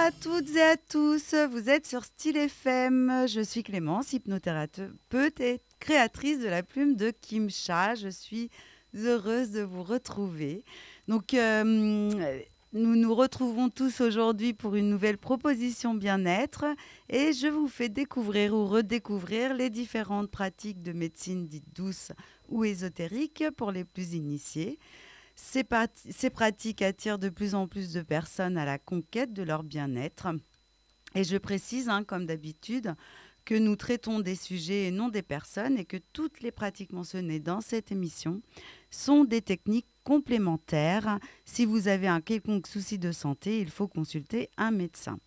à toutes et à tous, vous êtes sur Style FM. Je suis Clémence, hypnothérapeute et créatrice de la plume de Kim Cha. Je suis heureuse de vous retrouver. Donc, nous nous retrouvons tous aujourd'hui pour une nouvelle proposition bien-être et je vous fais découvrir ou redécouvrir les différentes pratiques de médecine dites douces ou ésotériques pour les plus initiés. Ces pratiques attirent de plus en plus de personnes à la conquête de leur bien-être. Et je précise, comme d'habitude, que nous traitons des sujets et non des personnes et que toutes les pratiques mentionnées dans cette émission sont des techniques complémentaires. Si vous avez un quelconque souci de santé, il faut consulter un médecin.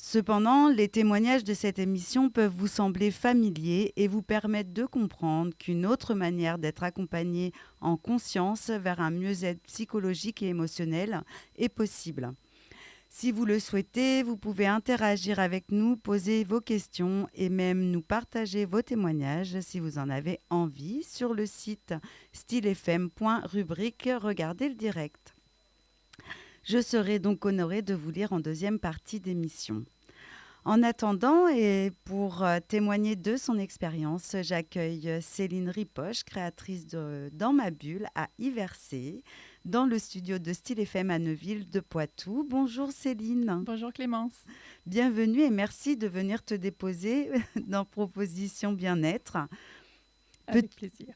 Cependant, les témoignages de cette émission peuvent vous sembler familiers et vous permettre de comprendre qu'une autre manière d'être accompagné en conscience vers un mieux-être psychologique et émotionnel est possible. Si vous le souhaitez, vous pouvez interagir avec nous, poser vos questions et même nous partager vos témoignages si vous en avez envie sur le site stylefm.rubrique Regardez le direct. Je serai donc honorée de vous lire en deuxième partie d'émission. En attendant, et pour témoigner de son expérience, j'accueille Céline Ripoche, créatrice de Dans ma bulle à Iversé, dans le studio de Style FM à Neuville de Poitou. Bonjour Céline. Bonjour Clémence. Bienvenue et merci de venir te déposer dans Proposition Bien-être. Avec plaisir.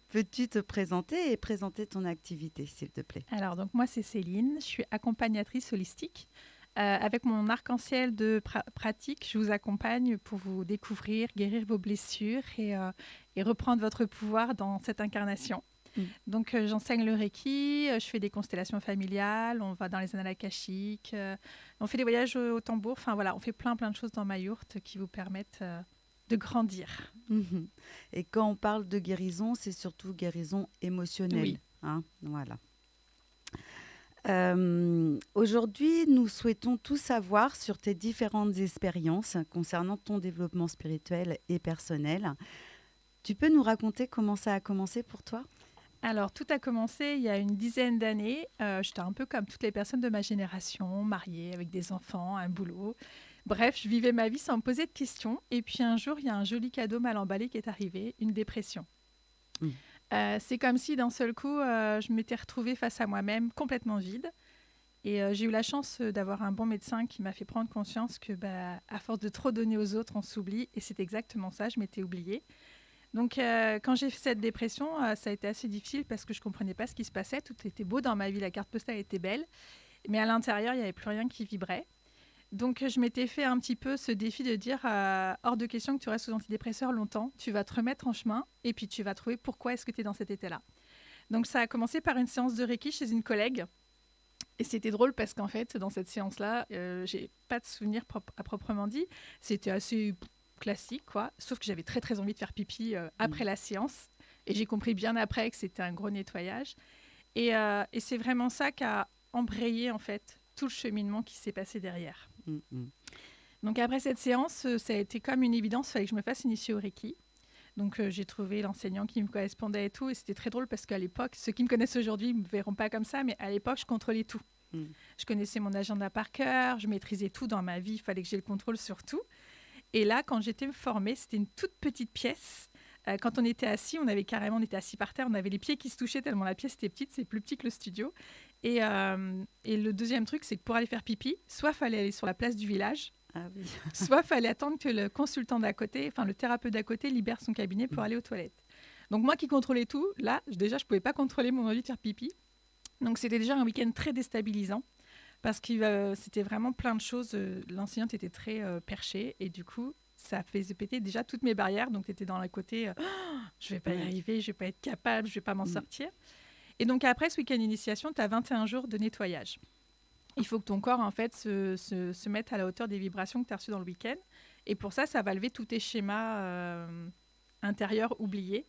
Peux-tu te présenter et présenter ton activité, s'il te plaît? Alors, donc moi, c'est Céline. Je suis accompagnatrice holistique. Avec mon arc-en-ciel de pratique, je vous accompagne pour vous découvrir, guérir vos blessures et reprendre votre pouvoir dans cette incarnation. Donc, j'enseigne le Reiki, je fais des constellations familiales, on va dans les annales akashiques, on fait des voyages au tambour. Enfin, voilà, on fait plein de choses dans ma yourte qui vous permettent de grandir. Et quand on parle de guérison, c'est surtout guérison émotionnelle. Oui. Voilà. Aujourd'hui, nous souhaitons tout savoir sur tes différentes expériences concernant ton développement spirituel et personnel. Tu peux nous raconter comment ça a commencé pour toi? Alors, tout a commencé il y a une dizaine d'années. J'étais un peu comme toutes les personnes de ma génération, mariée, avec des enfants, un boulot. Bref, je vivais ma vie sans me poser de questions. Et puis un jour, il y a un joli cadeau mal emballé qui est arrivé, une dépression. C'est comme si d'un seul coup, je m'étais retrouvée face à moi-même, complètement vide. Et j'ai eu la chance d'avoir un bon médecin qui m'a fait prendre conscience que, à force de trop donner aux autres, on s'oublie. Et c'est exactement ça, je m'étais oubliée. Donc, quand j'ai fait cette dépression, ça a été assez difficile parce que je ne comprenais pas ce qui se passait. Tout était beau dans ma vie, la carte postale était belle. Mais à l'intérieur, il n'y avait plus rien qui vibrait. Donc, je m'étais fait un petit peu ce défi de dire hors de question que tu restes sous antidépresseur longtemps. Tu vas te remettre en chemin et puis tu vas trouver pourquoi est-ce que tu es dans cet état-là. Donc, ça a commencé par une séance de Reiki chez une collègue. Et c'était drôle parce qu'en fait, dans cette séance-là, j'ai pas de souvenir à proprement dit. C'était assez classique, quoi. Sauf que j'avais très, très envie de faire pipi après la séance. Et j'ai compris bien après que c'était un gros nettoyage. Et c'est vraiment ça qui a embrayé, en fait, tout le cheminement qui s'est passé derrière. Donc, après cette séance, ça a été comme une évidence. Il fallait que je me fasse initier au Reiki. Donc, j'ai trouvé l'enseignant qui me correspondait et tout. Et c'était très drôle parce qu'à l'époque, ceux qui me connaissent aujourd'hui ne me verront pas comme ça, mais à l'époque, je contrôlais tout. Je connaissais mon agenda par cœur, je maîtrisais tout dans ma vie. Il fallait que j'ai le contrôle sur tout. Et là, quand j'étais me former, c'était une toute petite pièce. Quand on était assis, on était assis par terre, on avait les pieds qui se touchaient tellement la pièce était petite, c'est plus petit que le studio. Et le deuxième truc, c'est que pour aller faire pipi, soit fallait aller sur la place du village, soit fallait attendre que le consultant d'à côté, enfin le thérapeute d'à côté, libère son cabinet pour aller aux toilettes. Donc moi qui contrôlais tout, là, déjà, je pouvais pas contrôler mon envie de faire pipi. Donc c'était déjà un week-end très déstabilisant parce que c'était vraiment plein de choses. L'enseignante était très perchée et du coup, ça faisait péter déjà toutes mes barrières. Donc tu étais dans le côté je vais pas y arriver, je vais pas être capable, je vais pas m'en sortir. Et donc après ce week-end d'initiation, tu as 21 jours de nettoyage. Il faut que ton corps en fait se mette à la hauteur des vibrations que tu as reçues dans le week-end. Et pour ça, ça va lever tous tes schémas intérieurs oubliés.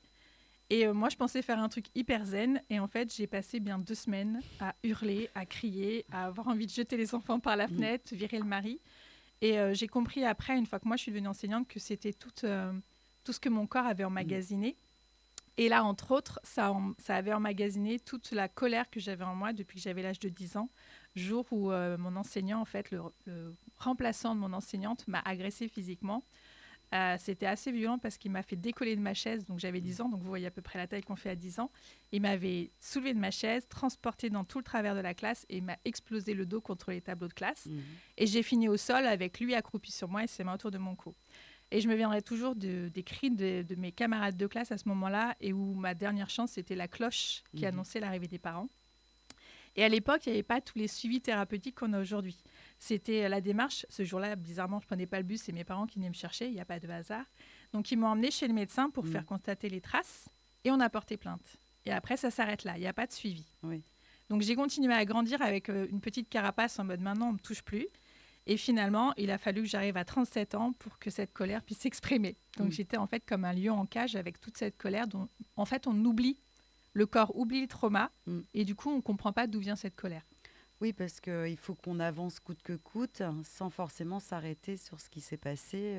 Et moi, je pensais faire un truc hyper zen. Et en fait, j'ai passé bien 2 semaines à hurler, à crier, à avoir envie de jeter les enfants par la fenêtre, virer le mari. Et j'ai compris après, une fois que moi, je suis devenue enseignante, que c'était tout ce que mon corps avait emmagasiné. Et là, entre autres, ça avait emmagasiné toute la colère que j'avais en moi depuis que j'avais l'âge de 10 ans, jour où mon enseignant, en fait, le remplaçant de mon enseignante m'a agressée physiquement. C'était assez violent parce qu'il m'a fait décoller de ma chaise. Donc j'avais 10 ans, donc vous voyez à peu près la taille qu'on fait à 10 ans. Il m'avait soulevé de ma chaise, transporté dans tout le travers de la classe et m'a explosé le dos contre les tableaux de classe. Et j'ai fini au sol avec lui accroupi sur moi et ses mains autour de mon cou. Et je me viendrai toujours des cris de mes camarades de classe à ce moment-là, et où ma dernière chance, c'était la cloche qui annonçait l'arrivée des parents. Et à l'époque, il n'y avait pas tous les suivis thérapeutiques qu'on a aujourd'hui. C'était la démarche. Ce jour-là, bizarrement, je ne prenais pas le bus, c'est mes parents qui venaient me chercher, il n'y a pas de hasard. Donc, ils m'ont emmené chez le médecin pour faire constater les traces, et on a porté plainte. Et après, ça s'arrête là, il n'y a pas de suivi. Oui. Donc, j'ai continué à grandir avec une petite carapace en mode maintenant, on ne me touche plus. Et finalement, il a fallu que j'arrive à 37 ans pour que cette colère puisse s'exprimer. Donc, j'étais en fait comme un lion en cage avec toute cette colère dont, en fait, on oublie. Le corps oublie le trauma et du coup, on ne comprend pas d'où vient cette colère. Oui, parce qu'il faut qu'on avance coûte que coûte, sans forcément s'arrêter sur ce qui s'est passé,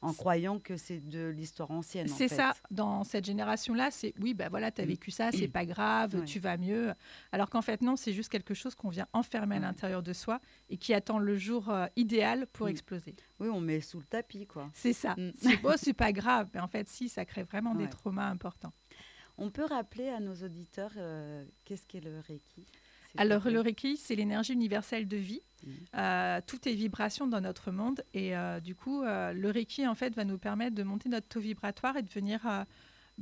en croyant que c'est de l'histoire ancienne. C'est en fait. ça, dans cette génération-là, c'est oui, bah voilà, tu as vécu ça, c'est pas grave, Ouais. tu vas mieux. Alors qu'en fait, non, c'est juste quelque chose qu'on vient enfermer à l'intérieur de soi et qui attend le jour idéal pour exploser. Oui, on met sous le tapis, quoi. C'est ça. C'est beau, c'est pas grave. Mais en fait, si, ça crée vraiment des traumas importants. On peut rappeler à nos auditeurs qu'est-ce qu'est le Reiki? Alors, le Reiki, c'est l'énergie universelle de vie. Tout est vibration dans notre monde. Et du coup, le Reiki, en fait, va nous permettre de monter notre taux vibratoire et de venir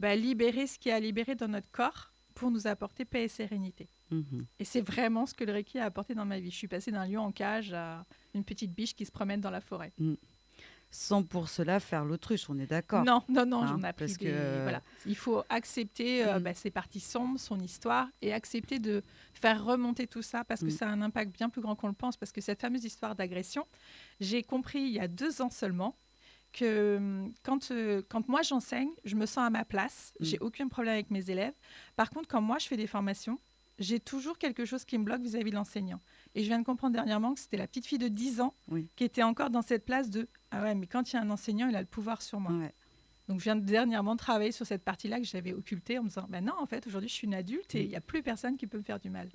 libérer ce qui est à libérer dans notre corps pour nous apporter paix et sérénité. Et c'est vraiment ce que le Reiki a apporté dans ma vie. Je suis passée d'un lion en cage à une petite biche qui se promène dans la forêt. Sans pour cela faire l'autruche, on est d'accord. Non, j'en ai appris Voilà. Il faut accepter ses parties sombres, son histoire, et accepter de faire remonter tout ça, parce que ça a un impact bien plus grand qu'on le pense, parce que cette fameuse histoire d'agression, j'ai compris il y a 2 ans seulement que quand moi j'enseigne, je me sens à ma place, j'ai aucun problème avec mes élèves. Par contre, quand moi je fais des formations, j'ai toujours quelque chose qui me bloque vis-à-vis de l'enseignant. Et je viens de comprendre dernièrement que c'était la petite fille de 10 ans qui était encore dans cette place de « Ah ouais, mais quand il y a un enseignant, il a le pouvoir sur moi. » Donc, je viens dernièrement de travailler sur cette partie-là que j'avais occultée en me disant « Non, en fait, aujourd'hui, je suis une adulte et il n'y a plus personne qui peut me faire du mal. »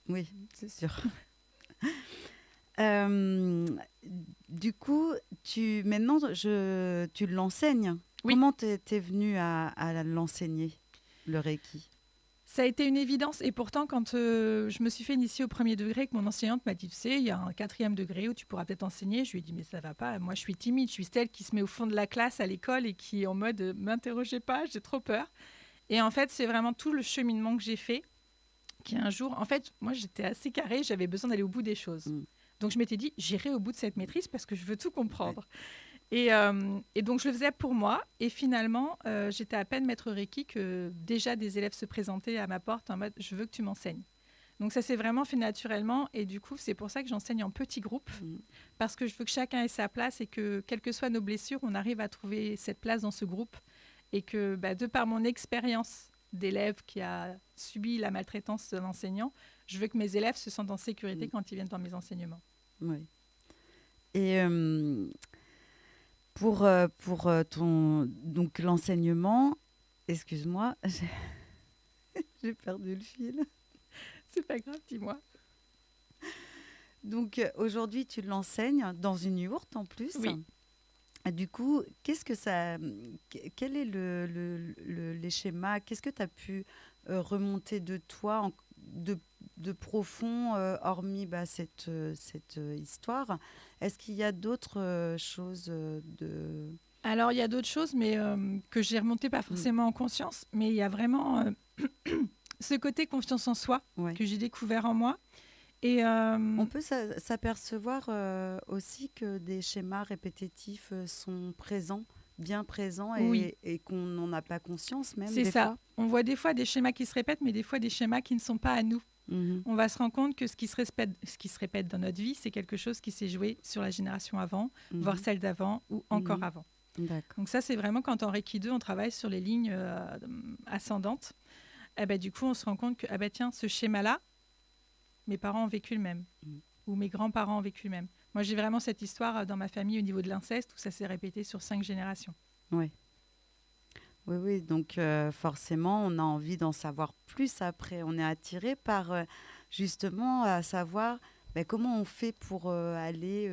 Oui, c'est sûr. Du coup, maintenant, tu l'enseignes. Oui. Comment t'es venue à l'enseigner, le Reiki? Ça a été une évidence. Et pourtant, quand je me suis fait initier au 1er degré, que mon enseignante m'a dit, tu sais, il y a un 4e degré où tu pourras peut-être enseigner. Je lui ai dit, mais ça va pas. Moi, je suis timide. Je suis celle qui se met au fond de la classe à l'école et qui est en mode, m'interrogez pas, j'ai trop peur. Et en fait, c'est vraiment tout le cheminement que j'ai fait. Qui un jour, en fait, moi, j'étais assez carrée. J'avais besoin d'aller au bout des choses. Donc, je m'étais dit, j'irai au bout de cette maîtrise parce que je veux tout comprendre. Et donc, je le faisais pour moi. Et finalement, j'étais à peine maître Reiki que déjà des élèves se présentaient à ma porte en mode « je veux que tu m'enseignes ». Donc, ça s'est vraiment fait naturellement. Et du coup, c'est pour ça que j'enseigne en petits groupes. Parce que je veux que chacun ait sa place et que, quelles que soient nos blessures, on arrive à trouver cette place dans ce groupe. Et que, de par mon expérience d'élève qui a subi la maltraitance de l'enseignant, je veux que mes élèves se sentent en sécurité quand ils viennent dans mes enseignements. Oui. Et... Pour ton donc l'enseignement, excuse-moi, j'ai perdu le fil. C'est pas grave, dis-moi. Donc aujourd'hui, tu l'enseignes dans une yourte en plus. Oui. Du coup, quel est les schémas? Qu'est-ce que tu as pu remonter de toi de profond, hormis cette histoire? Est-ce qu'il y a d'autres choses Alors, il y a d'autres choses, mais que j'ai remontées pas forcément en conscience. Mais il y a vraiment ce côté confiance en soi que j'ai découvert en moi. Et on peut s'apercevoir aussi que des schémas répétitifs sont présents, bien présents, et qu'on n'en a pas conscience même. C'est ça. On voit des fois des schémas qui se répètent, mais des fois des schémas qui ne sont pas à nous. On va se rendre compte que ce qui se répète dans notre vie, c'est quelque chose qui s'est joué sur la génération avant, voire celle d'avant ou encore avant. Donc ça, c'est vraiment quand en Reiki 2, on travaille sur les lignes ascendantes. Du coup, on se rend compte que, tiens, ce schéma-là, mes parents ont vécu le même, ou mes grands-parents ont vécu le même. Moi, j'ai vraiment cette histoire dans ma famille au niveau de l'inceste, où ça s'est répété sur 5 générations. Oui. Donc forcément, on a envie d'en savoir plus après. On est attiré par justement à savoir comment on fait pour aller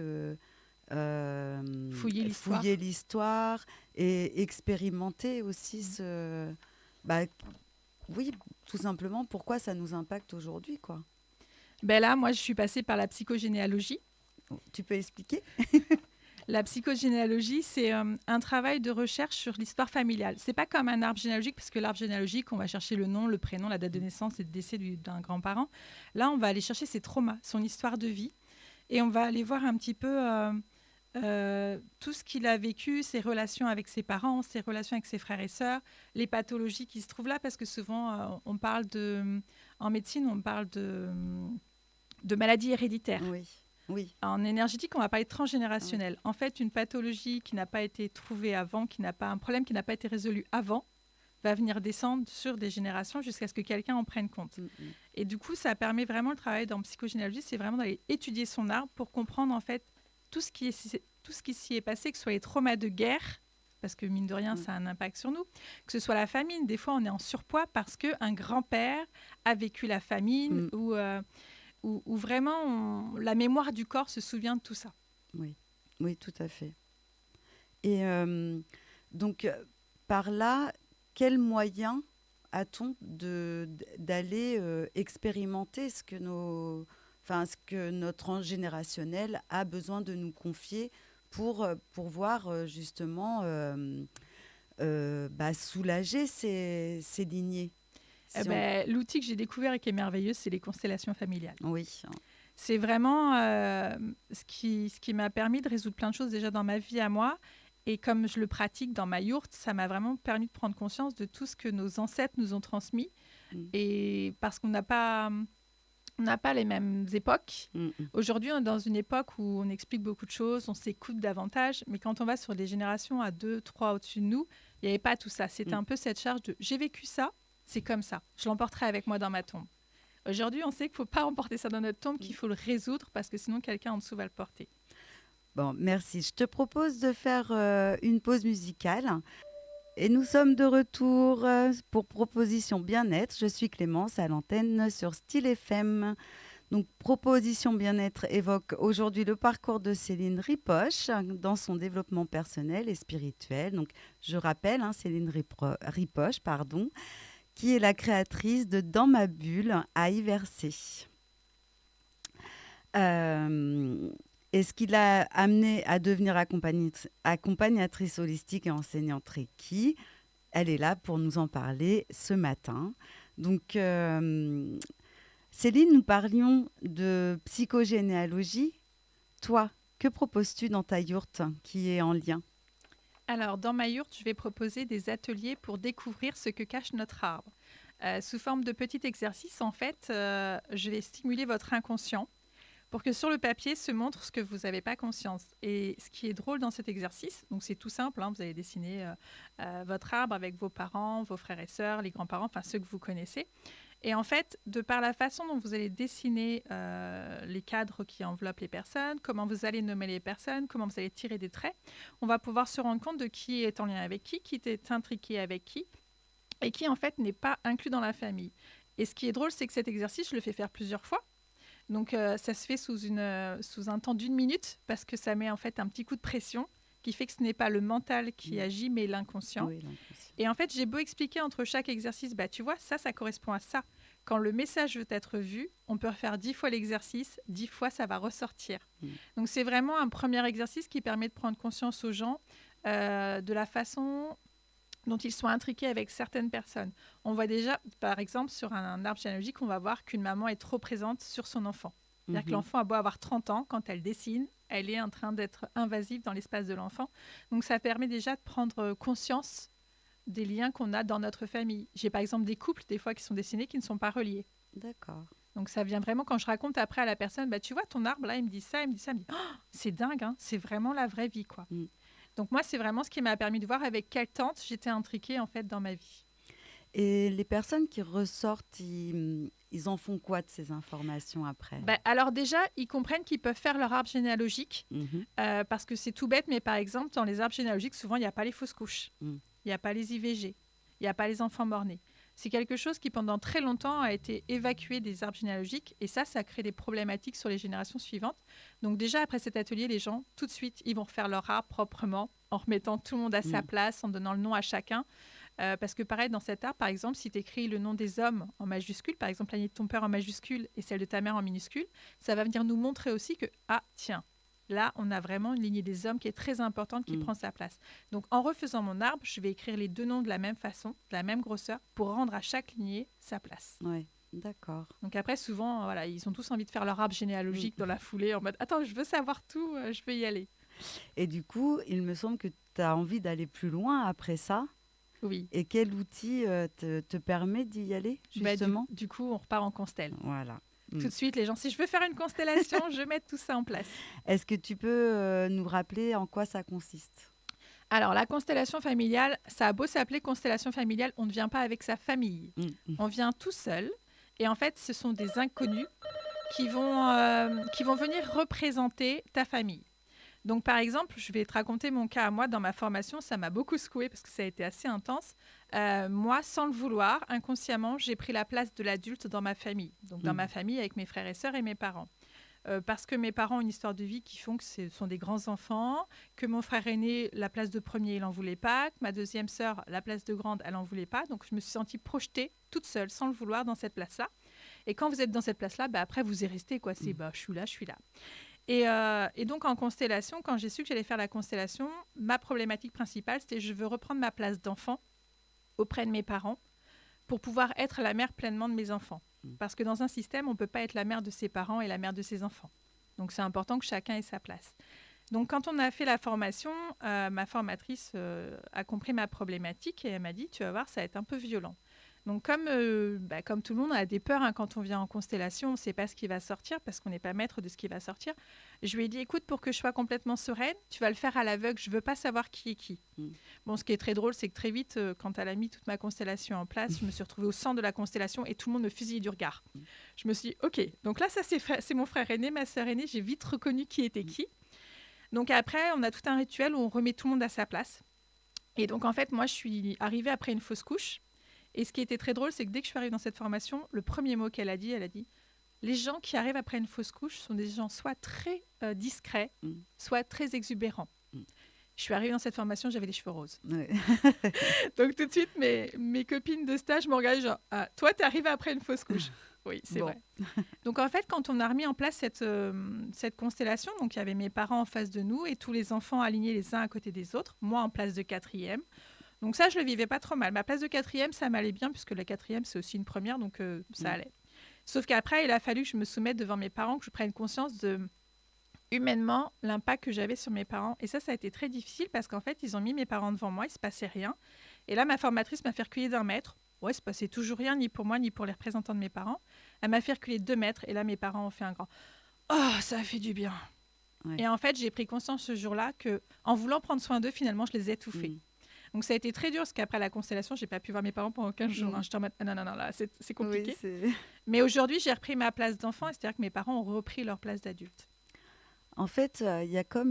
Fouiller l'histoire. fouiller l'histoire et expérimenter aussi bah, oui, tout simplement pourquoi ça nous impacte aujourd'hui, quoi. Ben là, moi, je suis passée par la psychogénéalogie. Tu peux expliquer? La psychogénéalogie, c'est un travail de recherche sur l'histoire familiale. C'est pas comme un arbre généalogique, parce que l'arbre généalogique, on va chercher le nom, le prénom, la date de naissance et de décès d'un grand-parent. Là, on va aller chercher ses traumas, son histoire de vie, et on va aller voir un petit peu tout ce qu'il a vécu, ses relations avec ses parents, ses relations avec ses frères et sœurs, les pathologies qui se trouvent là, parce que souvent, on parle en médecine, on parle de maladies héréditaires. Oui, oui. En énergétique, on va parler de transgénérationnel. En fait, une pathologie qui n'a pas été trouvée avant, un problème qui n'a pas été résolu avant, va venir descendre sur des générations jusqu'à ce que quelqu'un en prenne compte. Et du coup, ça permet vraiment le travail dans psychogénéalogie, c'est vraiment d'aller étudier son arbre pour comprendre en fait tout ce qui s'y est passé, que ce soit les traumas de guerre, parce que mine de rien, ça a un impact sur nous, que ce soit la famine. Des fois, on est en surpoids parce qu'un grand-père a vécu la famine ou vraiment la mémoire du corps se souvient de tout ça. Oui, oui, tout à fait. Et donc, par là, quels moyens a-t-on d'aller expérimenter ce que notre transgénérationnel a besoin de nous confier pour pouvoir justement soulager ces lignées? L'outil que j'ai découvert et qui est merveilleux, c'est les constellations familiales. Oui. C'est vraiment ce qui m'a permis de résoudre plein de choses déjà dans ma vie à moi. Et comme je le pratique dans ma yourte, ça m'a vraiment permis de prendre conscience de tout ce que nos ancêtres nous ont transmis. Et parce qu'on n'a pas les mêmes époques. Aujourd'hui, on est dans une époque où on explique beaucoup de choses, on s'écoute davantage. Mais quand on va sur des générations à 2, 3 au-dessus de nous, il n'y avait pas tout ça. C'était un peu cette charge de « j'ai vécu ça, c'est comme ça. Je l'emporterai avec moi dans ma tombe ». Aujourd'hui, on sait qu'il ne faut pas emporter ça dans notre tombe, qu'il faut le résoudre parce que sinon, quelqu'un en dessous va le porter. Bon, merci. Je te propose de faire une pause musicale. Et nous sommes de retour pour Proposition Bien-être. Je suis Clémence à l'antenne sur Style FM. Donc, Proposition Bien-être évoque aujourd'hui le parcours de Céline Ripoche dans son développement personnel et spirituel. Donc, je rappelle, Céline Ripoche, qui est la créatrice de Dans ma bulle à y verser. Et ce qui l'a amenée à devenir accompagnatrice holistique et enseignante Reiki, elle est là pour nous en parler ce matin. Donc, Céline, nous parlions de psychogénéalogie. Toi, que proposes-tu dans ta yourte qui est en lien ? Alors, dans ma yourte, je vais proposer des ateliers pour découvrir ce que cache notre arbre. Sous forme de petits exercices, en fait, je vais stimuler votre inconscient pour que sur le papier se montre ce que vous n'avez pas conscience. Et ce qui est drôle dans cet exercice, donc c'est tout simple, vous allez dessiner votre arbre avec vos parents, vos frères et sœurs, les grands-parents, enfin ceux que vous connaissez. Et en fait, de par la façon dont vous allez dessiner les cadres qui enveloppent les personnes, comment vous allez nommer les personnes, comment vous allez tirer des traits, on va pouvoir se rendre compte de qui est en lien avec qui est intriqué avec qui, et qui en fait n'est pas inclus dans la famille. Et ce qui est drôle, c'est que cet exercice, je le fais faire plusieurs fois. Donc, ça se fait sous un temps d'1 minute parce que ça met en fait un petit coup de pression qui fait que ce n'est pas le mental qui agit, mais l'inconscient. Oui, l'inconscient. Et en fait, j'ai beau expliquer entre chaque exercice, tu vois, ça correspond à ça. Quand le message veut être vu, on peut refaire 10 fois l'exercice, 10 fois, ça va ressortir. Donc, c'est vraiment un premier exercice qui permet de prendre conscience aux gens de la façon dont ils sont intriqués avec certaines personnes. On voit déjà, par exemple, sur un arbre généalogique, on va voir qu'une maman est trop présente sur son enfant. C'est-à-dire que l'enfant a beau avoir 30 ans, quand elle dessine, elle est en train d'être invasive dans l'espace de l'enfant. Donc, ça permet déjà de prendre conscience des liens qu'on a dans notre famille. J'ai par exemple des couples, des fois, qui sont dessinés, qui ne sont pas reliés. D'accord. Donc, ça vient vraiment, quand je raconte après à la personne, tu vois, ton arbre, là, il me dit ça, il me dit ça, il me dit, oh, c'est dingue, c'est vraiment la vraie vie, quoi. Donc, moi, c'est vraiment ce qui m'a permis de voir avec quelle tante j'étais intriquée, en fait, dans ma vie. Et les personnes qui ressortent, ils en font quoi de ces informations après ? Alors déjà, ils comprennent qu'ils peuvent faire leur arbre généalogique parce que c'est tout bête, mais par exemple, dans les arbres généalogiques, souvent, il n'y a pas les fausses couches, il n'y a pas les IVG, il n'y a pas les enfants morts-nés. c'est quelque chose qui pendant très longtemps a été évacué des arbres généalogiques et ça crée des problématiques sur les générations suivantes. Donc déjà après cet atelier, les gens tout de suite ils vont refaire leur arbre proprement en remettant tout le monde à sa Mm. place, en donnant le nom à chacun. Parce que pareil, dans cet arbre, par exemple, si tu écris le nom des hommes en majuscule, par exemple l'année de ton père en majuscule et celle de ta mère en minuscule, ça va venir nous montrer aussi que, ah tiens, là, on a vraiment une lignée des hommes qui est très importante, qui Mm. prend sa place. Donc en refaisant mon arbre, je vais écrire les deux noms de la même façon, de la même grosseur, pour rendre à chaque lignée sa place. Ouais, d'accord. Donc après, souvent, voilà, ils ont tous envie de faire leur arbre Mm. généalogique dans la foulée, en mode, attends, je veux savoir tout, je veux y aller. Et du coup, il me semble que tu as envie d'aller plus loin après ça. Oui. Et quel outil te permet d'y aller, Bah, justement? du coup, on repart en constelle. Voilà. Mm. Tout de suite, les gens, si je veux faire une constellation, je mets tout ça en place. Est-ce que tu peux nous rappeler en quoi ça consiste? Alors, la constellation familiale, ça a beau s'appeler constellation familiale, on ne vient pas avec sa famille. Mm. Mm. On vient tout seul. Et en fait, ce sont des inconnus qui vont venir représenter ta famille. Donc, par exemple, je vais te raconter mon cas à moi. Dans ma formation, ça m'a beaucoup secouée parce que ça a été assez intense. Moi, sans le vouloir, inconsciemment, j'ai pris la place de l'adulte dans ma famille. Donc, dans ma famille, avec mes frères et sœurs et mes parents. Parce que mes parents ont une histoire de vie qui font que ce sont des grands enfants, que mon frère aîné, la place de premier, il n'en voulait pas, que ma deuxième sœur, la place de grande, elle n'en voulait pas. Donc, je me suis sentie projetée toute seule, sans le vouloir, dans cette place-là. Et quand vous êtes dans cette place-là, après, vous y restez. Quoi. C'est, je suis là, je suis là. Et donc, en constellation, quand j'ai su que j'allais faire la constellation, ma problématique principale, c'était je veux reprendre ma place d'enfant auprès de mes parents pour pouvoir être la mère pleinement de mes enfants. Parce que dans un système, on ne peut pas être la mère de ses parents et la mère de ses enfants. Donc, c'est important que chacun ait sa place. Donc, quand on a fait la formation, ma formatrice a compris ma problématique et elle m'a dit, tu vas voir, ça va être un peu violent. Donc, comme tout le monde a des peurs quand on vient en constellation, on ne sait pas ce qui va sortir parce qu'on n'est pas maître de ce qui va sortir. Je lui ai dit, écoute, pour que je sois complètement sereine, tu vas le faire à l'aveugle, je ne veux pas savoir qui est qui. Bon, ce qui est très drôle, c'est que très vite, quand elle a mis toute ma constellation en place, je me suis retrouvée au centre de la constellation et tout le monde me fusillait du regard. Je me suis dit, ok, donc là, ça c'est mon frère aîné, ma sœur aînée, j'ai vite reconnu qui était qui. Donc après, on a tout un rituel où on remet tout le monde à sa place. Et donc en fait, moi, je suis arrivée après une fausse couche. Et ce qui était très drôle, c'est que dès que je suis arrivée dans cette formation, le premier mot qu'elle a dit, les gens qui arrivent après une fausse couche sont des gens soit très discrets, soit très exubérants. Je suis arrivée dans cette formation, j'avais les cheveux roses. Ouais. Donc tout de suite, mes copines de stage m'ont regardé genre, ah, toi, t'es arrivée après une fausse couche. Oui, c'est vrai. Donc en fait, quand on a remis en place cette constellation, donc il y avait mes parents en face de nous et tous les enfants alignés les uns à côté des autres, moi en place de quatrième. Donc ça, je le vivais pas trop mal. Ma place de quatrième, ça m'allait bien puisque la quatrième, c'est aussi une première, donc ça allait. Sauf qu'après, il a fallu que je me soumette devant mes parents, que je prenne conscience de humainement l'impact que j'avais sur mes parents. Et ça a été très difficile parce qu'en fait, ils ont mis mes parents devant moi, il se passait rien. Et là, ma formatrice m'a fait reculer d'1 mètre. Ouais, il se passait toujours rien, ni pour moi, ni pour les représentants de mes parents. Elle m'a fait reculer 2 mètres et là, mes parents ont fait un grand « Oh, ça a fait du bien !» Et en fait, j'ai pris conscience ce jour-là que, en voulant prendre soin d'eux, finalement, je les ai étouffés. Donc ça a été très dur parce qu'après la constellation, j'ai pas pu voir mes parents pendant 15 jours. J'étais en mode, non, là, c'est compliqué. Oui, mais aujourd'hui, j'ai repris ma place d'enfant, c'est-à-dire que mes parents ont repris leur place d'adulte. En fait, il y a comme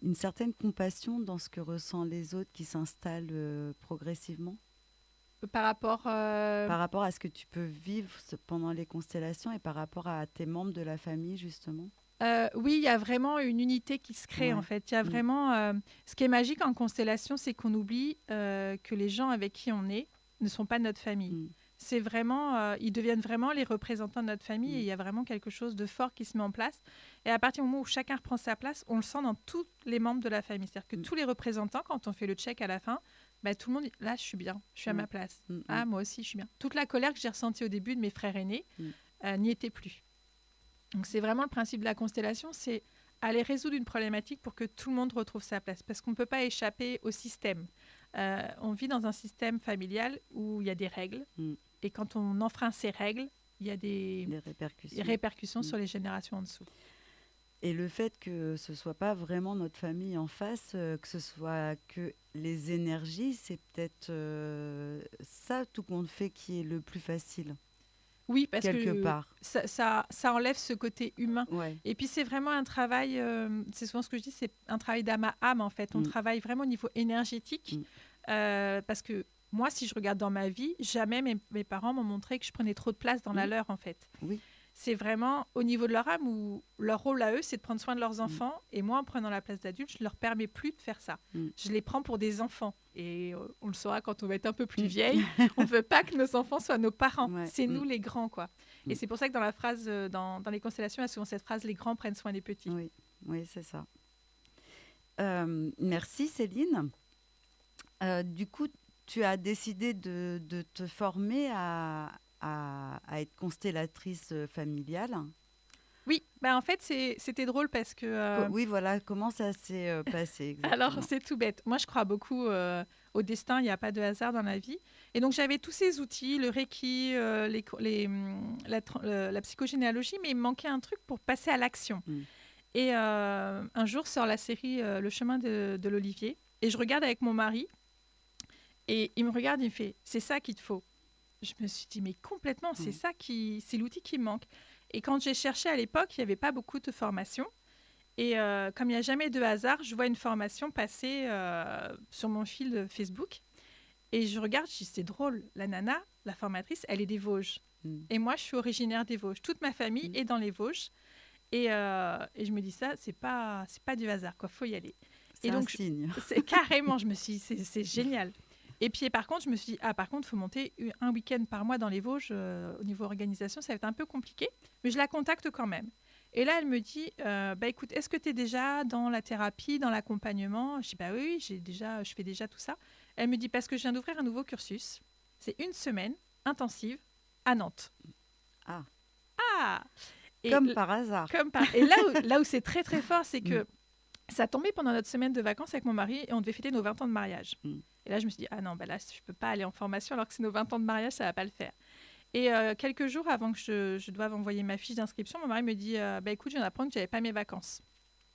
une certaine compassion dans ce que ressentent les autres qui s'installe progressivement. Par rapport à ce que tu peux vivre pendant les constellations et par rapport à tes membres de la famille, justement. Oui, il y a vraiment une unité qui se crée, en fait. Il y a vraiment... ce qui est magique en constellation, c'est qu'on oublie que les gens avec qui on est ne sont pas notre famille. C'est vraiment... ils deviennent vraiment les représentants de notre famille et il y a vraiment quelque chose de fort qui se met en place. Et à partir du moment où chacun reprend sa place, on le sent dans tous les membres de la famille. C'est-à-dire que tous les représentants, quand on fait le check à la fin, tout le monde dit, là, je suis bien, je suis à ma place. Ah, moi aussi, je suis bien. Toute la colère que j'ai ressentie au début de mes frères aînés n'y était plus. Donc, c'est vraiment le principe de la constellation, c'est aller résoudre une problématique pour que tout le monde retrouve sa place. Parce qu'on ne peut pas échapper au système. On vit dans un système familial où il y a des règles. Et quand on enfreint ces règles, il y a des répercussions sur les générations en dessous. Et le fait que ce ne soit pas vraiment notre famille en face, que ce soit que les énergies, c'est peut-être ça, tout compte fait, qui est le plus facile. Oui, parce quelque part. Ça enlève ce côté humain. Ouais. Et puis, c'est vraiment un travail, c'est souvent ce que je dis, c'est un travail d'âme à âme, en fait. On travaille vraiment au niveau énergétique parce que moi, si je regarde dans ma vie, jamais mes parents m'ont montré que je prenais trop de place dans la leur, en fait. Oui. C'est vraiment au niveau de leur âme où leur rôle à eux, c'est de prendre soin de leurs Mm. enfants. Et moi, en prenant la place d'adulte, je ne leur permets plus de faire ça. Mm. Je les prends pour des enfants. Et on le saura quand on va être un peu plus Mm. vieille. On ne veut pas que nos enfants soient nos parents. Ouais. C'est Mm. nous les grands, quoi. Mm. Et c'est pour ça que dans la phrase, dans les constellations, il y a souvent cette phrase, les grands prennent soin des petits. Oui, oui, c'est ça. Merci Céline. Du coup, tu as décidé de te former à être constellatrice familiale. Oui, bah en fait, c'était drôle parce que... Oui, voilà, comment ça s'est passé exactement? Alors, c'est tout bête. Moi, je crois beaucoup au destin. Il n'y a pas de hasard dans la vie. Et donc, j'avais tous ces outils, le Reiki, la psychogénéalogie, mais il me manquait un truc pour passer à l'action. Mm. Et un jour, sort la série Le chemin de l'Olivier. Et je regarde avec mon mari. Et il me regarde, il me fait « C'est ça qu'il te faut ». Je me suis dit « Mais complètement, c'est ça c'est l'outil qui me manque ». Et quand j'ai cherché à l'époque, il n'y avait pas beaucoup de formations. Et comme il n'y a jamais de hasard, je vois une formation passer sur mon fil de Facebook. Et je regarde, je dis, c'est drôle, la nana, la formatrice, elle est des Vosges. Et moi, je suis originaire des Vosges. Toute ma famille est dans les Vosges. Et je me dis ça, c'est pas du hasard, quoi. Faut y aller. C'est et un donc, signe. C'est carrément, je me suis dit, c'est génial. Et puis, par contre, je me suis dit, par contre, il faut monter un week-end par mois dans les Vosges. Au niveau organisation, ça va être un peu compliqué. Mais je la contacte quand même. Et là, elle me dit, écoute, est-ce que tu es déjà dans la thérapie, dans l'accompagnement? Je dis, oui, je fais déjà tout ça. Elle me dit, parce que je viens d'ouvrir un nouveau cursus. C'est 1 semaine intensive à Nantes. Ah et comme par hasard. Et là où c'est très, très fort, c'est que ça tombait pendant notre semaine de vacances avec mon mari et on devait fêter nos 20 ans de mariage. Et là, je me suis dit, ah non, là, je ne peux pas aller en formation alors que c'est nos 20 ans de mariage, ça ne va pas le faire. Et quelques jours avant que je doive envoyer ma fiche d'inscription, mon mari me dit écoute, je viens d'apprendre que je n'avais pas mes vacances.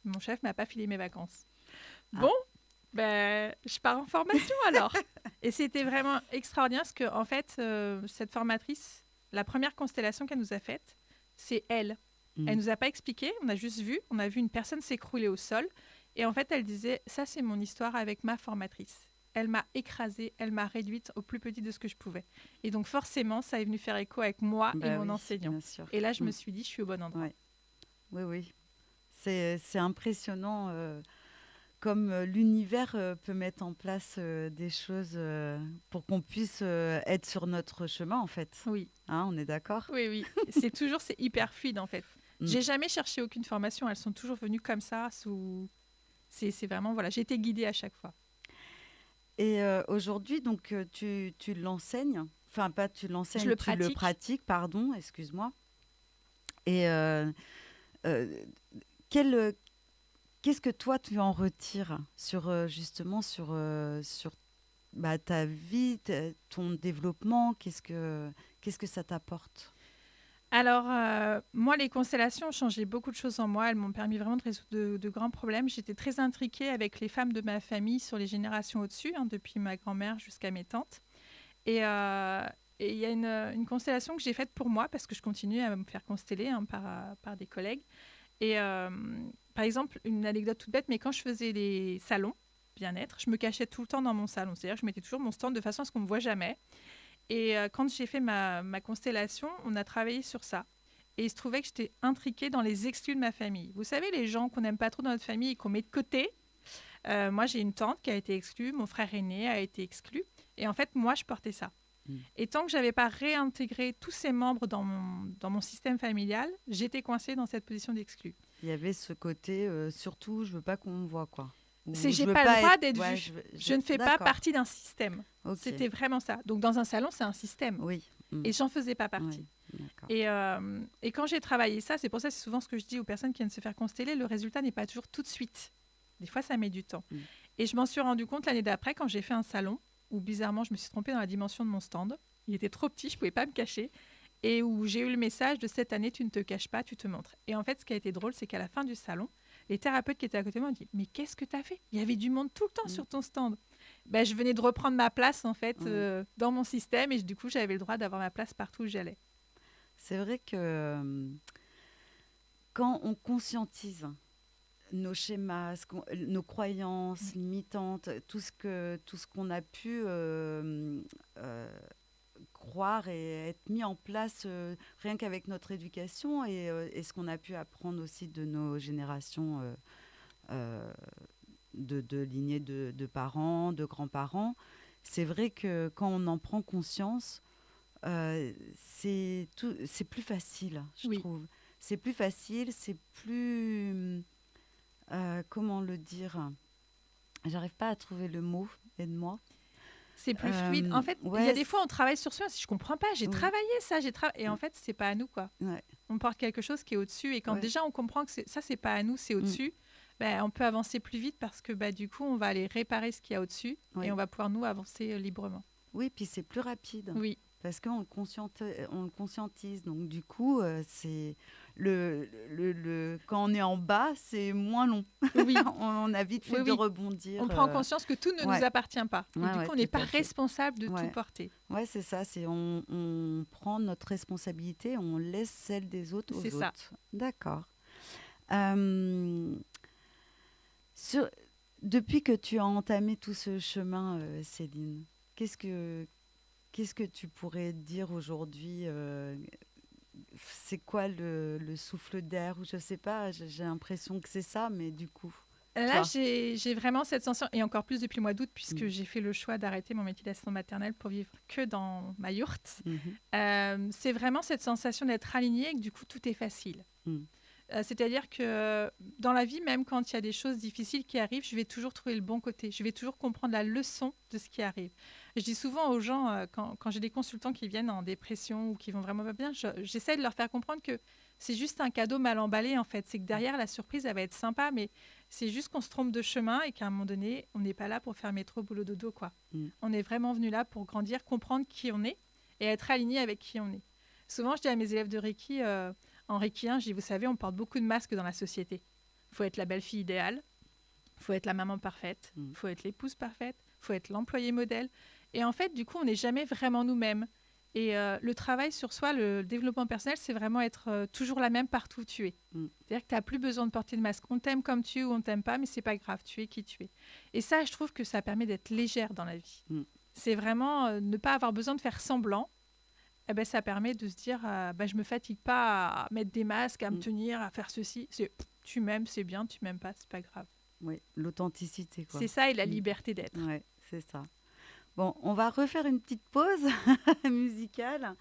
Mon chef ne m'a pas filé mes vacances. Bon, je pars en formation alors. Et c'était vraiment extraordinaire parce que, en fait, cette formatrice, la première constellation qu'elle nous a faite, c'est elle. Elle ne nous a pas expliqué, on a juste vu. On a vu une personne s'écrouler au sol. Et en fait, elle disait ça, c'est mon histoire avec ma formatrice. Elle m'a écrasée, elle m'a réduite au plus petit de ce que je pouvais. Et donc forcément, ça est venu faire écho avec moi et mon enseignant. Et là, je me suis dit, je suis au bon endroit. Ouais. Oui. C'est impressionnant comme l'univers peut mettre en place des choses pour qu'on puisse être sur notre chemin, en fait. Oui. Hein, on est d'accord? Oui. C'est hyper fluide, en fait. J'ai jamais cherché aucune formation. Elles sont toujours venues comme ça. C'est vraiment, voilà, j'ai été guidée à chaque fois. Et aujourd'hui, donc, tu l'enseignes, enfin pas tu l'enseignes, tu le pratiques, pardon, excuse-moi. Et qu'est-ce que toi tu en retires sur justement sur ta vie, ton développement, qu'est-ce que ça t'apporte? Alors, moi, les constellations ont changé beaucoup de choses en moi. Elles m'ont permis vraiment de résoudre de grands problèmes. J'étais très intriquée avec les femmes de ma famille sur les générations au-dessus, depuis ma grand-mère jusqu'à mes tantes. Et il y a une constellation que j'ai faite pour moi, parce que je continue à me faire consteller par des collègues. Et par exemple, une anecdote toute bête, mais quand je faisais les salons bien-être, je me cachais tout le temps dans mon salon. C'est-à-dire que je mettais toujours mon stand de façon à ce qu'on ne me voit jamais. Et quand j'ai fait ma constellation, on a travaillé sur ça. Et il se trouvait que j'étais intriquée dans les exclus de ma famille. Vous savez, les gens qu'on n'aime pas trop dans notre famille et qu'on met de côté. Moi, j'ai une tante qui a été exclue, mon frère aîné a été exclu. Et en fait, moi, je portais ça. Et tant que je n'avais pas réintégré tous ces membres dans mon système familial, j'étais coincée dans cette position d'exclu. Il y avait ce côté, surtout, je ne veux pas qu'on me voit, quoi. J'ai pas le droit d'être vue. Je ne fais pas partie d'un système. Okay. C'était vraiment ça. Donc, dans un salon, c'est un système. Oui. Et j'en faisais pas partie. Oui. Et quand j'ai travaillé ça, c'est pour ça, c'est souvent ce que je dis aux personnes qui viennent se faire consteller, le résultat n'est pas toujours tout de suite. Des fois, ça met du temps. Et je m'en suis rendu compte l'année d'après, quand j'ai fait un salon, où bizarrement, je me suis trompée dans la dimension de mon stand. Il était trop petit, je ne pouvais pas me cacher. Et où j'ai eu le message de cette année, tu ne te caches pas, tu te montres. Et en fait, ce qui a été drôle, c'est qu'à la fin du salon, les thérapeutes qui étaient à côté de moi ont dit « Mais qu'est-ce que tu as fait? Il y avait du monde tout le temps sur ton stand. » Je venais de reprendre ma place, en fait, dans mon système. Et du coup, j'avais le droit d'avoir ma place partout où j'allais. C'est vrai que quand on conscientise nos schémas, nos croyances limitantes, tout ce qu'on a pu croire et être mis en place rien qu'avec notre éducation et ce qu'on a pu apprendre aussi de nos générations euh, de lignées de parents, de grands-parents. C'est vrai que quand on en prend conscience, c'est plus facile, je Oui, trouve. C'est plus facile, c'est plus... comment le dire? J'arrive pas à trouver le mot, aide-moi. c'est plus fluide. En fait, il y a Ouais, des fois, on travaille sur soi. Si je comprends pas, j'ai oui, travaillé ça, et en fait, c'est pas à nous, quoi. ouais, On porte quelque chose qui est au-dessus. Et quand ouais, déjà on comprend que ça, c'est pas à nous, c'est mm, au-dessus, ben, on peut avancer plus vite parce que du coup, on va aller réparer ce qu'il y a au-dessus et on oui. va pouvoir, nous, avancer librement. Oui, puis c'est plus rapide Oui, parce qu'on on le conscientise. Donc du coup, c'est quand on est en bas, c'est moins long. oui, On a vite fait oui, de oui. rebondir. On prend conscience que tout ne nous Ouais, appartient pas. Et ouais, du coup, ouais, on n'est tout pas à fait. responsable de tout Ouais, porter. ouais, c'est ça. C'est on prend notre responsabilité, on laisse celle des autres C'est aux ça. autres. D'accord. Euh, sur- Depuis que tu as entamé tout ce chemin, Céline, qu'est-ce que qu'est-ce que tu pourrais dire aujourd'hui c'est quoi le souffle d'air ou je sais pas, j'ai l'impression que c'est ça, mais du coup, Là, toi. j'ai vraiment cette sensation, et encore plus depuis le mois d'août, puisque Mm. j'ai fait le choix d'arrêter mon métier d'assistant maternelle pour vivre que dans ma yourte. Mhm. C'est vraiment cette sensation d'être aligné et que du coup, tout est facile. Mm. C'est-à-dire que dans la vie, même quand il y a des choses difficiles qui arrivent, je vais toujours trouver le bon côté. Je vais toujours comprendre la leçon de ce qui arrive. Je dis souvent aux gens, quand j'ai des consultants qui viennent en dépression ou qui vont vraiment pas bien, j'essaie de leur faire comprendre que c'est juste un cadeau mal emballé, en fait. C'est que derrière, la surprise, elle va être sympa, mais c'est juste qu'on se trompe de chemin et qu'à un moment donné, on n'est pas là pour faire métro, boulot, dodo, quoi. Mm. On est vraiment venu là pour grandir, comprendre qui on est et être aligné avec qui on est. Souvent, je dis à mes élèves de Reiki, en Reiki 1, je dis, vous savez, on porte beaucoup de masques dans la société. Il faut être la belle-fille idéale, il faut être la maman parfaite, Mm. il faut être l'épouse parfaite, il faut être l'employé modèle. Et en fait, du coup, on n'est jamais vraiment nous-mêmes. Et le travail sur soi, le développement personnel, c'est vraiment être toujours la même partout où tu es. Mm. C'est-à-dire que tu n'as plus besoin de porter de masque. On t'aime comme tu es ou on t'aime pas, mais c'est pas grave, tu es qui tu es. Et ça, je trouve que ça permet d'être légère dans la vie. Mm. C'est vraiment ne pas avoir besoin de faire semblant. Eh ben, ça permet de se dire je me fatigue pas à mettre des masques, à me Mm. tenir, à faire ceci. Tu m'aimes, c'est bien, tu m'aimes pas, c'est pas grave. Oui, l'authenticité, quoi. C'est ça et la Mm. liberté d'être. Ouais, c'est ça. Bon, on va refaire une petite pause musicale.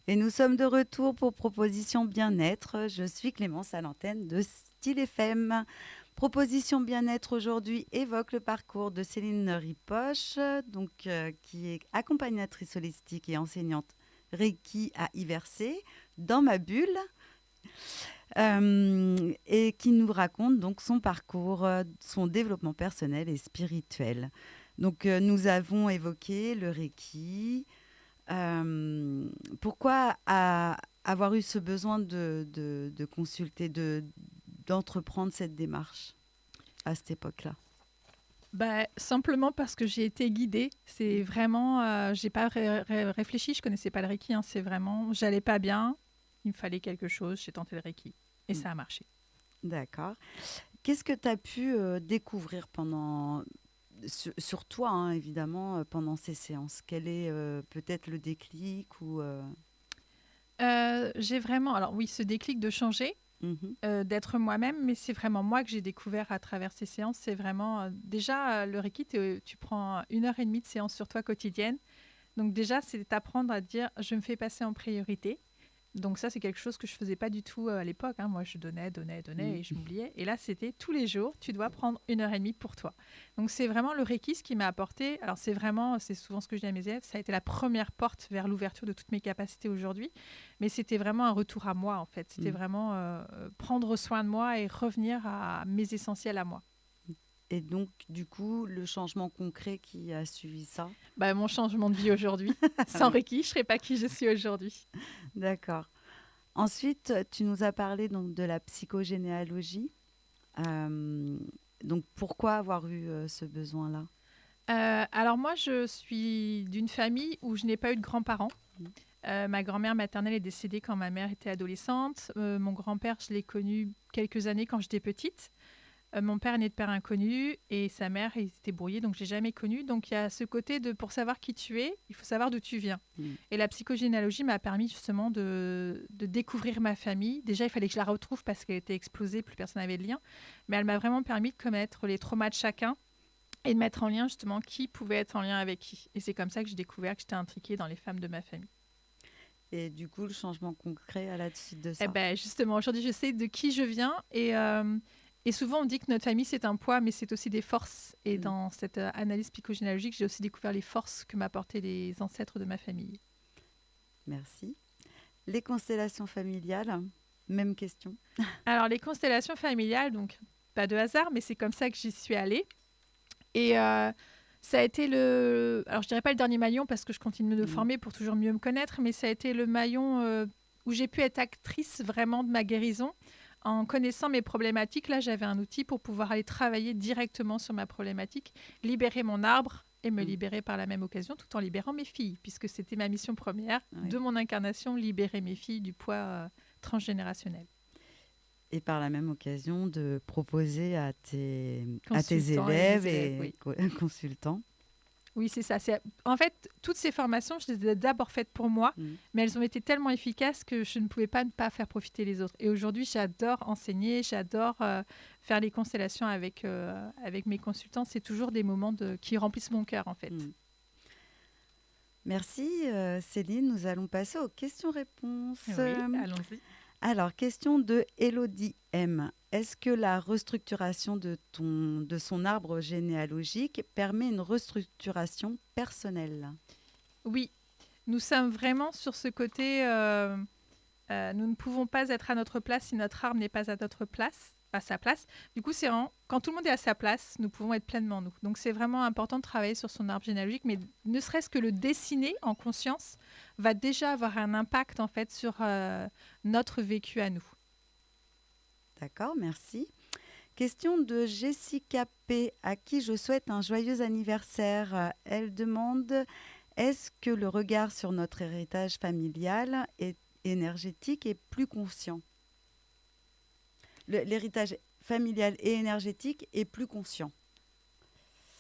Et nous sommes de retour pour Proposition Bien-être. Je suis Clémence à l'antenne de Style FM. Proposition Bien-être aujourd'hui évoque le parcours de Céline Ripoche, qui est accompagnatrice holistique et enseignante Reiki à Iversé, dans ma bulle, et qui nous raconte donc son parcours, son développement personnel et spirituel. Nous avons évoqué le Reiki. Pourquoi avoir eu ce besoin de consulter, d'entreprendre cette démarche à cette époque-là? Simplement parce que j'ai été guidée. C'est vraiment, j'ai pas réfléchi, je connaissais pas le Reiki. C'est vraiment, j'allais pas bien, il me fallait quelque chose, j'ai tenté le Reiki et ça a marché. D'accord. Qu'est-ce que tu as pu découvrir sur toi, évidemment, pendant ces séances? Quel est peut-être le déclic ou J'ai vraiment, alors oui, ce déclic de changer, d'être moi-même, mais c'est vraiment moi que j'ai découvert à travers ces séances. C'est vraiment, déjà, le Reiki, tu prends 1 heure et demie de séance sur toi quotidienne. Donc déjà, c'est t'apprendre à dire, je me fais passer en priorité. Donc ça, c'est quelque chose que je faisais pas du tout à l'époque. Moi, je donnais et je m'oubliais. Et là, c'était tous les jours, tu dois prendre 1 heure et demie pour toi. Donc c'est vraiment le Reiki ce qui m'a apporté. Alors c'est souvent ce que je dis à mes élèves, ça a été la première porte vers l'ouverture de toutes mes capacités aujourd'hui. Mais c'était vraiment un retour à moi, en fait. C'était vraiment prendre soin de moi et revenir à mes essentiels à moi. Et donc, du coup, le changement concret qui a suivi ça? Mon changement de vie aujourd'hui. Sans Reiki, je ne serais pas qui je suis aujourd'hui. D'accord. Ensuite, tu nous as parlé donc, de la psychogénéalogie. Donc, pourquoi avoir eu ce besoin-là? Alors moi, je suis d'une famille où je n'ai pas eu de grands-parents. Ma grand-mère maternelle est décédée quand ma mère était adolescente. Mon grand-père, je l'ai connu quelques années quand j'étais petite. Mon père est né de père inconnu et sa mère, ils étaient brouillés, donc je l'ai jamais connu. Donc il y a ce côté de, pour savoir qui tu es, il faut savoir d'où tu viens. Et la psychogénéalogie m'a permis justement de découvrir ma famille. Déjà, il fallait que je la retrouve parce qu'elle était explosée, plus personne n'avait de lien. Mais elle m'a vraiment permis de connaître les traumas de chacun et de mettre en lien justement qui pouvait être en lien avec qui. Et c'est comme ça que j'ai découvert que j'étais intriquée dans les femmes de ma famille. Et du coup, le changement concret à la suite de ça? Justement, aujourd'hui, je sais de qui je viens et souvent, on dit que notre famille, c'est un poids, mais c'est aussi des forces. Et dans cette analyse psychogénéalogique, j'ai aussi découvert les forces que m'apportaient les ancêtres de ma famille. Merci. Les constellations familiales, même question. Alors, les constellations familiales, donc pas de hasard, mais c'est comme ça que j'y suis allée. Et ça a été alors je dirais pas le dernier maillon parce que je continue de me former pour toujours mieux me connaître, mais ça a été le maillon où j'ai pu être actrice vraiment de ma guérison. En connaissant mes problématiques, là, j'avais un outil pour pouvoir aller travailler directement sur ma problématique, libérer mon arbre et me libérer par la même occasion, tout en libérant mes filles, puisque c'était ma mission première de mon incarnation, libérer mes filles du poids transgénérationnel. Et par la même occasion, de proposer à tes élèves et consultants. Oui, c'est ça. En fait, toutes ces formations, je les ai d'abord faites pour moi, mais elles ont été tellement efficaces que je ne pouvais pas ne pas faire profiter les autres. Et aujourd'hui, j'adore enseigner, j'adore faire les constellations avec mes consultants. C'est toujours des moments qui remplissent mon cœur, en fait. Merci Céline. Nous allons passer aux questions-réponses. Oui, allons-y. Alors, question de Elodie M. Est-ce que la restructuration de son arbre généalogique permet une restructuration personnelle? Oui, nous sommes vraiment sur ce côté. Nous ne pouvons pas être à notre place si notre arbre n'est pas à sa place. Du coup, c'est quand tout le monde est à sa place, nous pouvons être pleinement nous. Donc, c'est vraiment important de travailler sur son arbre généalogique, mais ne serait-ce que le dessiner en conscience va déjà avoir un impact en fait sur notre vécu à nous. D'accord, merci. Question de Jessica P, à qui je souhaite un joyeux anniversaire. Elle demande, est-ce que le regard sur notre héritage familial et énergétique est plus conscient? L'héritage familial et énergétique est plus conscient.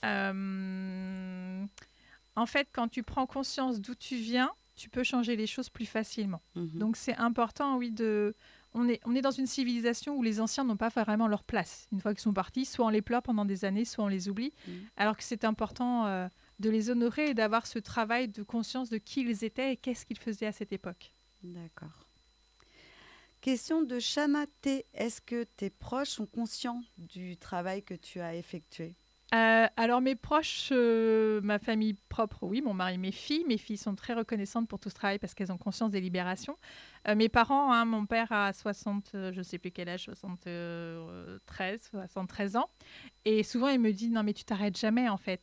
En fait, quand tu prends conscience d'où tu viens, tu peux changer les choses plus facilement. Donc, c'est important, oui, on est dans une civilisation où les anciens n'ont pas vraiment leur place. Une fois qu'ils sont partis, soit on les pleure pendant des années, soit on les oublie. Alors que c'est important de les honorer et d'avoir ce travail de conscience de qui ils étaient et qu'est-ce qu'ils faisaient à cette époque. D'accord. Question de Shana T. Est-ce que tes proches sont conscients du travail que tu as effectué? Alors mes proches, ma famille propre, oui, mon mari, mes filles. Mes filles sont très reconnaissantes pour tout ce travail parce qu'elles ont conscience des libérations. Mes parents, hein, mon père a 60, je ne sais plus quel âge, 73 ans. Et souvent, il me dit, non, mais tu t'arrêtes jamais, en fait.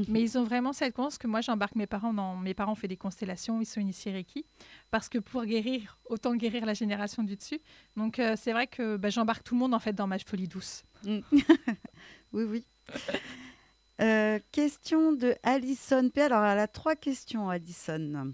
Mais ils ont vraiment cette conscience que moi, j'embarque mes parents dans... Mes parents ont fait des constellations, ils sont initiés Reiki. Parce que pour guérir, autant guérir la génération du dessus. Donc, c'est vrai que j'embarque tout le monde, en fait, dans ma folie douce. Mm. Oui, oui. Question de Alison P. Alors, elle a 3 questions, Alison.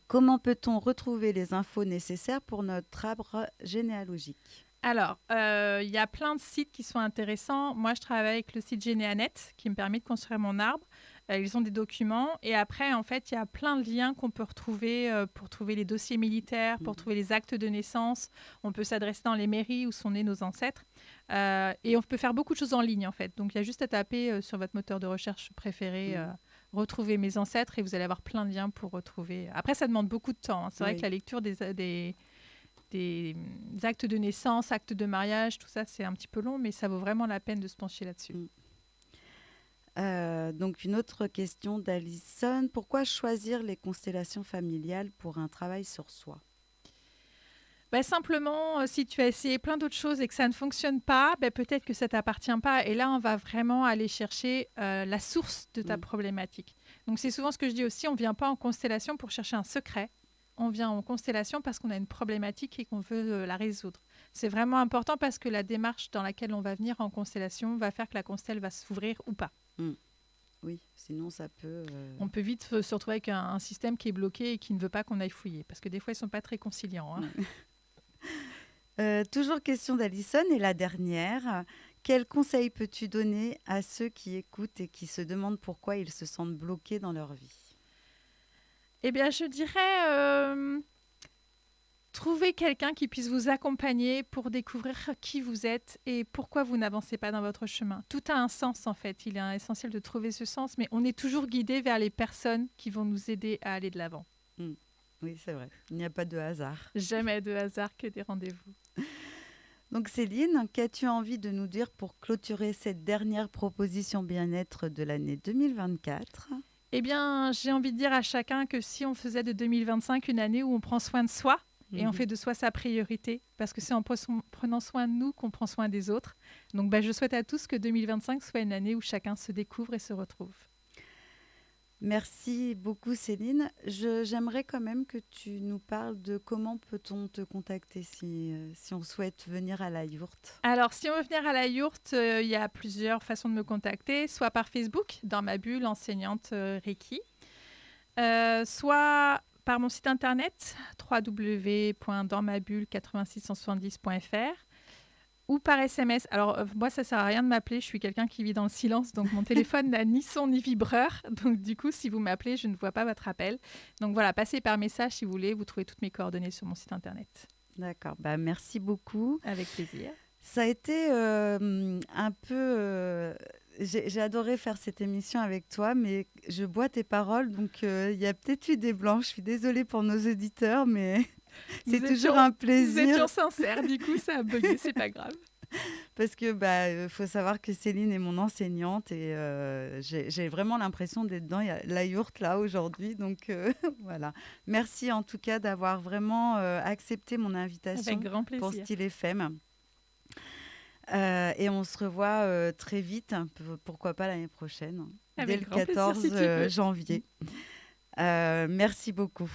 Comment peut-on retrouver les infos nécessaires pour notre arbre généalogique? Alors, il y a plein de sites qui sont intéressants. Moi, je travaille avec le site Généanet qui me permet de construire mon arbre. Ils ont des documents. Et après, en fait, il y a plein de liens qu'on peut retrouver pour trouver les dossiers militaires, pour trouver les actes de naissance. On peut s'adresser dans les mairies où sont nés nos ancêtres. Et on peut faire beaucoup de choses en ligne, en fait. Donc, il y a juste à taper sur votre moteur de recherche préféré retrouver mes ancêtres et vous allez avoir plein de liens pour retrouver. Après, ça demande beaucoup de temps, hein. C'est vrai que la lecture des actes de naissance, actes de mariage, tout ça, c'est un petit peu long, mais ça vaut vraiment la peine de se pencher là-dessus. Donc, une autre question d'Alison. Pourquoi choisir les constellations familiales pour un travail sur soi? Simplement, si tu as essayé plein d'autres choses et que ça ne fonctionne pas, peut-être que ça ne t'appartient pas. Et là, on va vraiment aller chercher la source de ta problématique. Donc, c'est souvent ce que je dis aussi, on ne vient pas en constellation pour chercher un secret. On vient en constellation parce qu'on a une problématique et qu'on veut la résoudre. C'est vraiment important parce que la démarche dans laquelle on va venir en constellation va faire que la constelle va s'ouvrir ou pas. Oui, sinon ça peut... On peut vite se retrouver avec un système qui est bloqué et qui ne veut pas qu'on aille fouiller. Parce que des fois, ils ne sont pas très conciliants. Hein. Toujours question d'Alison. Et la dernière, quel conseil peux-tu donner à ceux qui écoutent et qui se demandent pourquoi ils se sentent bloqués dans leur vie? Eh bien, je dirais, trouver quelqu'un qui puisse vous accompagner pour découvrir qui vous êtes et pourquoi vous n'avancez pas dans votre chemin. Tout a un sens, en fait. Il est essentiel de trouver ce sens, mais on est toujours guidé vers les personnes qui vont nous aider à aller de l'avant. Oui, c'est vrai. Il n'y a pas de hasard. Jamais de hasard que des rendez-vous. Donc Céline, qu'as-tu envie de nous dire pour clôturer cette dernière proposition bien-être de l'année 2024? Eh bien, j'ai envie de dire à chacun que si on faisait de 2025 une année où on prend soin de soi et on fait de soi sa priorité, parce que c'est en prenant soin de nous qu'on prend soin des autres. Donc, je souhaite à tous que 2025 soit une année où chacun se découvre et se retrouve. Merci beaucoup Céline. J'aimerais quand même que tu nous parles de comment peut-on te contacter si on souhaite venir à la yourte. Alors, si on veut venir à la yourte, il y a plusieurs façons de me contacter, soit par Facebook, dans ma bulle enseignante Reiki, soit par mon site internet www.dansmabulle86170.fr ou par SMS. Alors, moi, ça ne sert à rien de m'appeler. Je suis quelqu'un qui vit dans le silence. Donc, mon téléphone n'a ni son ni vibreur. Donc, du coup, si vous m'appelez, je ne vois pas votre appel. Donc, voilà, passez par message si vous voulez. Vous trouvez toutes mes coordonnées sur mon site internet. D'accord. Merci beaucoup. Avec plaisir. Ça a été un peu... j'ai adoré faire cette émission avec toi, mais je bois tes paroles. Donc, il y a peut-être eu des blancs. Je suis désolée pour nos auditeurs, mais... C'est toujours un plaisir. Vous étiez sincère, du coup, ça a bugué, c'est pas grave. Parce que faut savoir que Céline est mon enseignante et j'ai vraiment l'impression d'être dans la yourte là aujourd'hui. Donc voilà. Merci en tout cas d'avoir vraiment accepté mon invitation Avec grand plaisir. pour Style FM. Et on se revoit très vite, pourquoi pas l'année prochaine, avec dès le 14 plaisir, si janvier. Merci beaucoup.